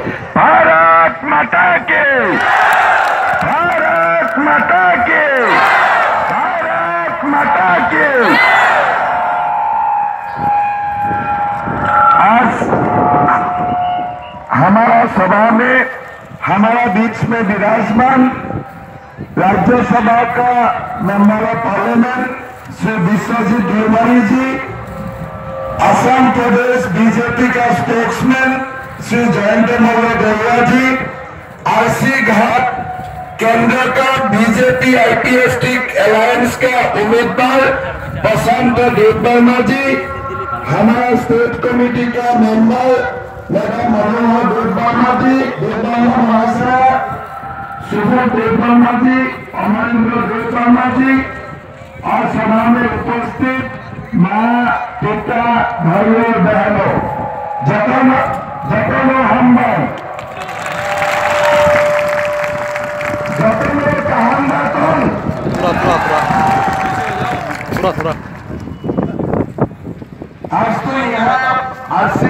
भारत माता के, भारत माता के, भारत माता के। आज हमारा सभा में हमारा बीच में विराजमान राज्यसभा का member of parliament Shri Biswajit Devwari ji, Assam प्रदेश बीजेपी का स्पोक्समैन श्री जयंत मौर्य देवरा जी, आरसी घाट केंद्र का बीजेपी आईपीएसटिक अलायंस का उम्मीदवार बसंत देववर्मा जी, हमारा स्टेट कमेटी का मेंबर मैडम मनोहर देववर्मा जी, देववर्मा महाशय, सुबोध देववर्मा जी, अमरेंद्र देववर्मा जी और सभा में उपस्थित माँ, पिता, भाइयों बहनों, जतनो हम जतनो कहम बातों थोड़ा आज तो यहाँ आज से